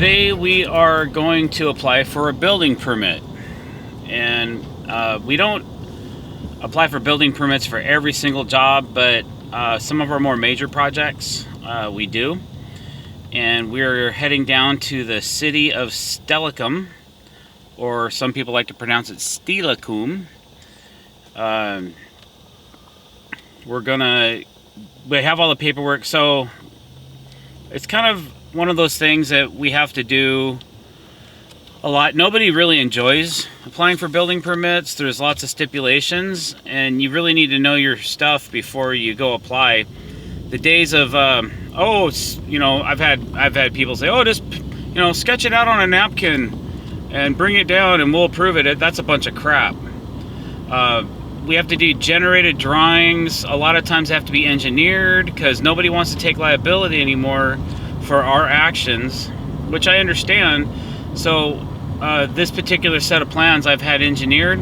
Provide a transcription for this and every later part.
Today we are going to apply for a building permit, and we don't apply for building permits for every single job, but some of our more major projects we do. And we're heading down to the City of Stellacoom, or some people like to pronounce it Stellacoom. We have all the paperwork, so it's kind of one of those things that we have to do a lot. Nobody really enjoys applying for building permits. There's lots of stipulations, and you really need to know your stuff before you go apply. The days of I've had people say, oh, just sketch it out on a napkin and bring it down and we'll approve it. That's a bunch of crap. We have to do generated drawings. A lot of times they have to be engineered because nobody wants to take liability anymore for our actions, which I understand. So this particular set of plans I've had engineered.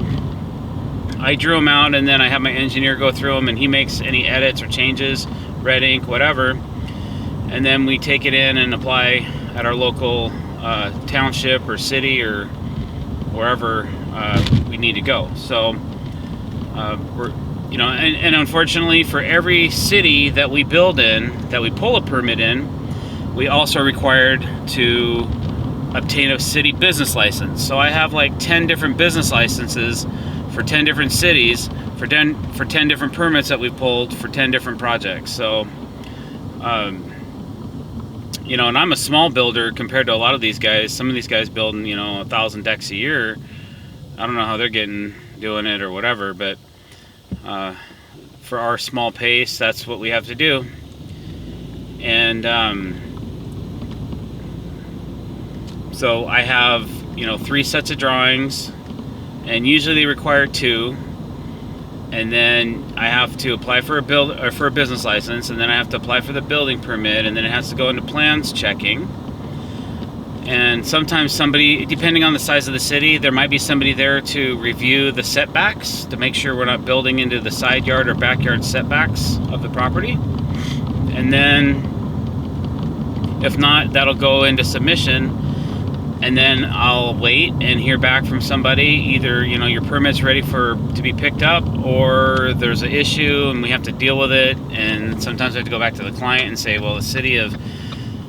I drew them out, and then I have my engineer go through them, and he makes any edits or changes, red ink, whatever, and then we take it in and apply at our local township or city or wherever we need to go. So and unfortunately, for every city that we build in, that we pull a permit in, we also are required to obtain a city business license. So I have like 10 different business licenses for 10 different cities for 10 different permits that we've pulled for 10 different projects. So and I'm a small builder compared to a lot of these guys. Some of these guys building 1,000 decks a year. I don't know how they're doing it or whatever, but for our small pace, that's what we have to do. And so I have 3 sets of drawings, and usually they require 2, and then I have to apply for a business license, and then I have to apply for the building permit, and then it has to go into plans checking. And sometimes somebody, depending on the size of the city, there might be somebody there to review the setbacks to make sure we're not building into the side yard or backyard setbacks of the property. And then if not, that'll go into submission, and then I'll wait and hear back from somebody. Either your permit's ready to be picked up, or there's an issue and we have to deal with it. And sometimes I have to go back to the client and say, well, the City of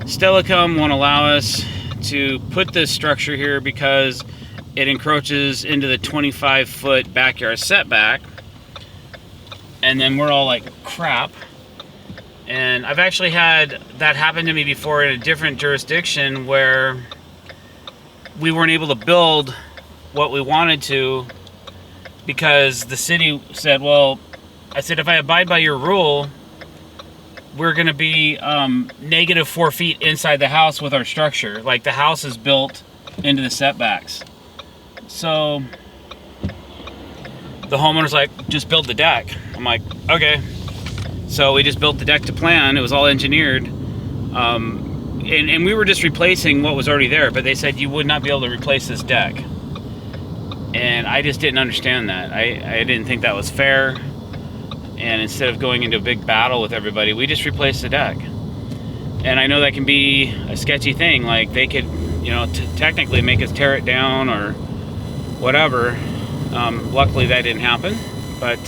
Stellacoom won't allow us to put this structure here because it encroaches into the 25-foot backyard setback. And then we're all like, crap. And I've actually had that happen to me before in a different jurisdiction where we weren't able to build what we wanted to because the city said, well, I said, if I abide by your rule, we're going to be negative 4 feet inside the house with our structure. Like, the house is built into the setbacks. So the homeowner's like, just build the deck. I'm like, okay. So we just built the deck to plan. It was all engineered. And we were just replacing what was already there, but they said you would not be able to replace this deck. And I just didn't understand that. I didn't think that was fair. And instead of going into a big battle with everybody, we just replaced the deck. And I know that can be a sketchy thing. Like, they could, technically make us tear it down or whatever. Luckily, that didn't happen. But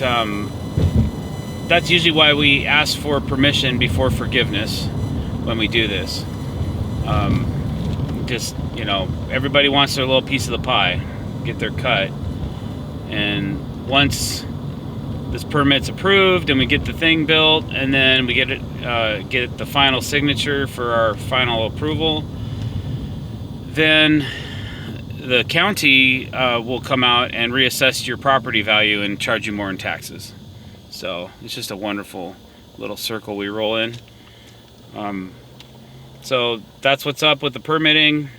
that's usually why we ask for permission before forgiveness when we do this. Everybody wants their little piece of the pie, get their cut. And once this permit's approved and we get the thing built, and then we get the final signature for our final approval, then the county will come out and reassess your property value and charge you more in taxes. So it's just a wonderful little circle we roll in. So that's what's up with the permitting.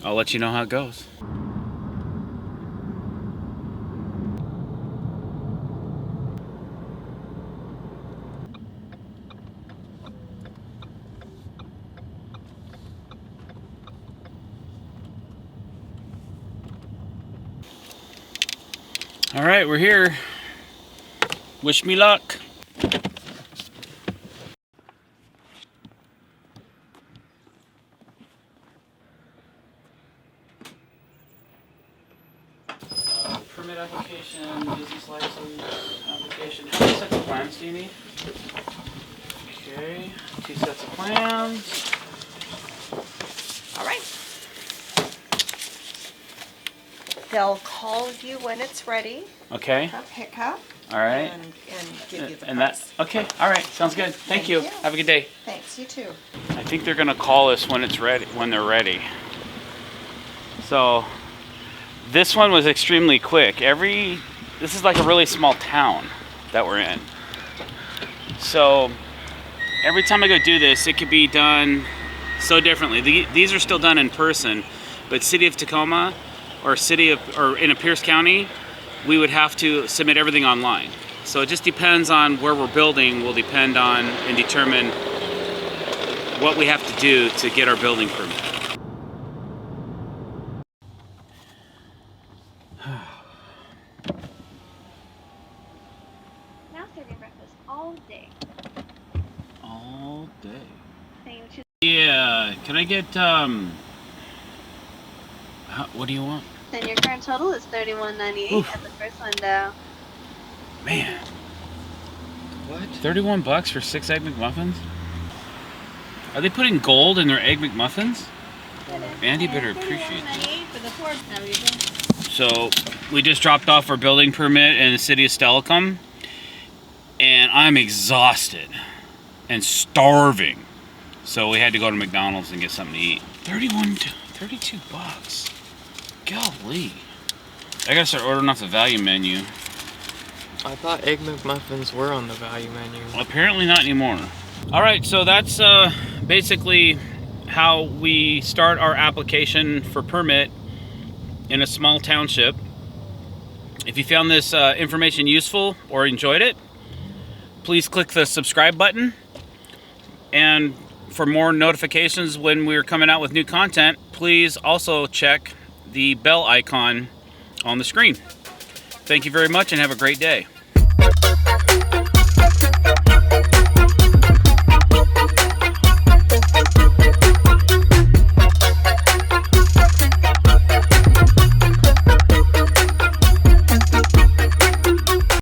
I'll let you know how it goes. All right, we're here. Wish me luck. permit application, business license application. How many sets of plans do you need? Okay, 2 sets of plans. All right. They'll call you when it's ready. Okay. A pickup. All right. And give you the And price. okay. All right. Sounds good. Thank you. Have a good day. Thanks. You too. I think they're gonna call us when it's ready. When they're ready. So this one was extremely quick. This is like a really small town that we're in. So every time I go do this, it could be done so differently. These are still done in person, but City of Tacoma or in a Pierce County, we would have to submit everything online. So it just depends on where we're building, will depend on and determine what we have to do to get our building permit. Now serving breakfast all day. All day. Saying what you Yeah, can I get, what do you want? then your current total is $31.98 at the first window. Man, What? 31 bucks for 6 Egg McMuffins? Are they putting gold in their Egg McMuffins? Andy better appreciate that. $31.98 for the pork. How are you doing? So, we just dropped off our building permit in the City of Stellacoom, and I'm exhausted and starving. So we had to go to McDonald's and get something to eat. 32 bucks. Golly. I gotta start ordering off the value menu. I thought Egg McMuffins were on the value menu. Apparently not anymore. All right, so that's basically how we start our application for permit in a small township. If you found this information useful or enjoyed it, please click the subscribe button. And for more notifications when we're coming out with new content, please also check the bell icon on the screen. Thank you very much and have a great day.